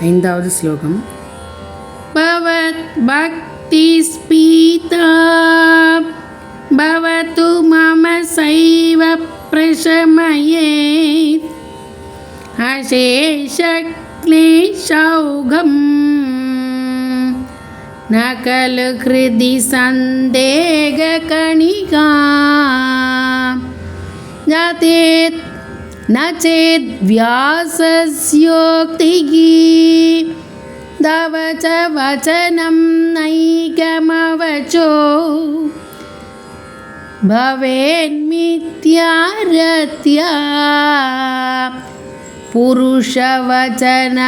ஐந்தாவது ஸ்லோகம். பவத் பக்தி ஸ்பீதா பவது மம சைவ பிரசமயேத் அசேஷ க்லேஷௌகம் ந கலு ஹ்ருதி சந்தேக கணிகா ஜாதேத் ந சேத் வியாசஸ்யோக்திகி தவ ச வசனம் நைகமவசோ பவேன்மித்யாரத்யா புருஷவசன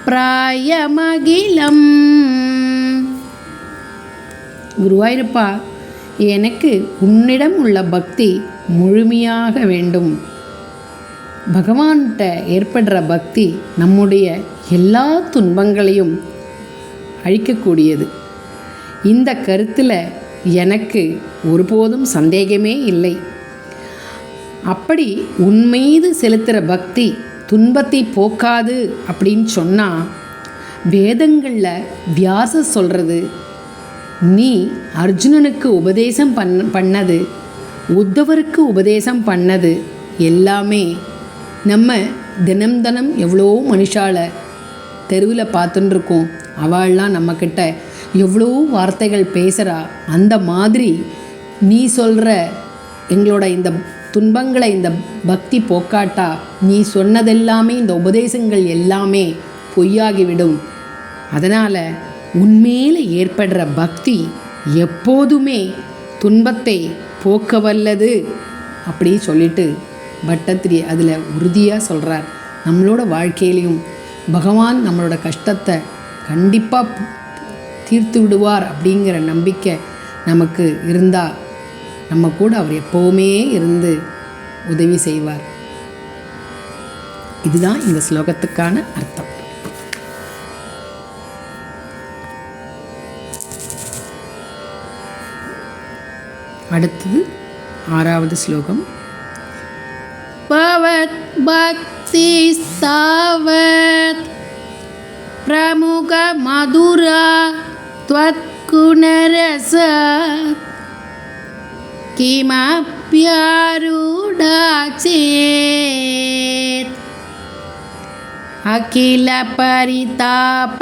பிராயமகிலம். குருவாயூரப்பா, எனக்கு உன்னிடம் உள்ள பக்தி முழுமையாக வேண்டும். பகவான்கிட்ட ஏற்படுற பக்தி நம்முடைய எல்லா துன்பங்களையும் அழிக்கக்கூடியது. இந்த கருத்தில் எனக்கு ஒருபோதும் சந்தேகமே இல்லை. அப்படி உன் மீது செலுத்துகிற பக்தி துன்பத்தை போக்காது அப்படின்னு சொன்னால், வேதங்களில் வியாசர் சொல்கிறது, நீ அர்ஜுனனுக்கு உபதேசம் பண்ணது, உத்தவருக்கு உபதேசம் பண்ணது எல்லாமே நம்ம தினம் எவ்வளோ மனுஷால தெருவில் பார்த்துட்டுருக்கோம். அவள்லாம் நம்மக்கிட்ட எவ்வளோ வார்த்தைகள் பேசுகிறா. அந்த மாதிரி நீ சொல்கிற எங்களோட இந்த துன்பங்களை இந்த பக்தி போக்காட்டா நீ சொன்னதெல்லாமே, இந்த உபதேசங்கள் எல்லாமே பொய்யாகிவிடும். அதனால் உன்மேலே ஏற்படுற பக்தி எப்போதுமே துன்பத்தை போக்க வல்லது அப்படி சொல்லிட்டு பட்டத்திரி அதில் உறுதியாக சொல்கிறார். நம்மளோட வாழ்க்கையிலையும் பகவான் நம்மளோட கஷ்டத்தை கண்டிப்பாக தீர்த்து விடுவார் அப்படிங்கிற நம்பிக்கை நமக்கு இருந்தால் நம்ம கூட அவர் எப்போவுமே இருந்து உதவி செய்வார். இதுதான் இந்த ஸ்லோகத்துக்கான அர்த்தம். அடுத்தது 6வது ஸ்லோகம். பவத் பக்தி ஸ்தாவத் பிரமுக மதுரா த்வத் குணரசத் கிமப்யாரூடா சேத் அகில பரிதாப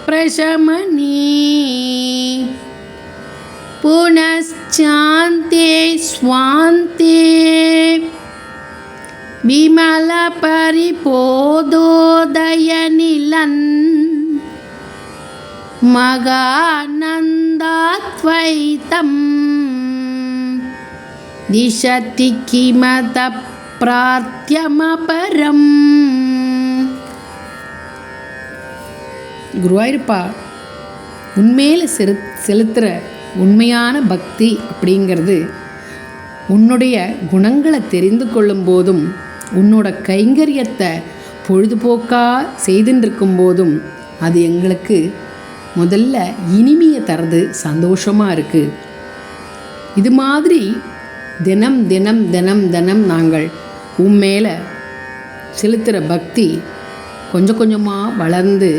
பிரசமனி புனச்சாந்தே ஸ்வாந்தே விமல பரிபோதோதய நிலன் மகானந்தாத்வைதம் திசதி கிமத பிரார்த்தியமபரம். குருவாயூரப்பா, உண்மையில் செலுத்துகிற உண்மையான பக்தி அப்படிங்கிறது உன்னுடைய குணங்களை தெரிந்து கொள்ளும் போதும், உன்னோட கைங்கரியத்தை பொழுதுபோக்காக செய்துருக்கும் போதும் அது எங்களுக்கு முதல்ல இனிமையை தரது, சந்தோஷமாக இருக்குது. இது மாதிரி தினம் நாங்கள் மேலே செலுத்துகிற பக்தி கொஞ்சம் கொஞ்சமாக வளர்ந்து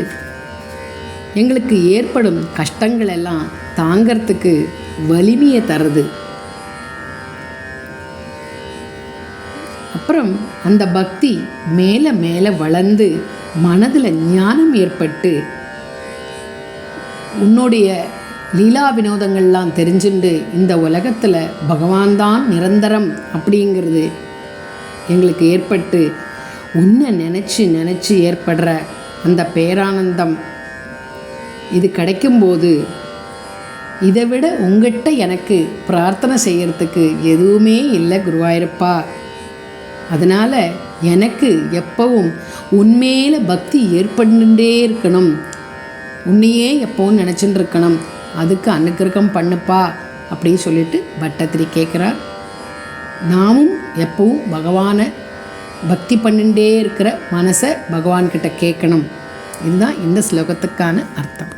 எங்களுக்கு ஏற்படும் கஷ்டங்கள் எல்லாம் தாங்கிறதுக்கு வலிமையை தருது. அப்புறம் அந்த பக்தி மேலே வளர்ந்து மனதில் ஞானம் ஏற்பட்டு உன்னுடைய லீலா வினோதங்கள்லாம் தெரிஞ்சுண்டு இந்த உலகத்தில் பகவான் தான் நிரந்தரம் அப்படிங்கிறது எங்களுக்கு ஏற்பட்டு உன்னை நினச்சி ஏற்படுற அந்த பேரானந்தம் இது கிடைக்கும்போது இதை விட உங்ககிட்ட எனக்கு பிரார்த்தனை செய்கிறதுக்கு எதுவுமே இல்லை குருவாயூரப்பா. அதனால் எனக்கு எப்பவும் உண்மையில பக்தி ஏற்பட்டுட்டே இருக்கணும், உன்னையே எப்பவும் நினச்சிட்டு இருக்கணும், அதுக்கு அனுக்கிரகம் பண்ணுப்பா அப்படின்னு சொல்லிட்டு பட்டத்திரி கேட்குறார். நாமும் எப்பவும் பகவானை பக்தி பண்ணிட்டே இருக்கிற மனசை பகவான்கிட்ட கேட்கணும். இதுதான் இந்த ஸ்லோகத்துக்கான அர்த்தம்.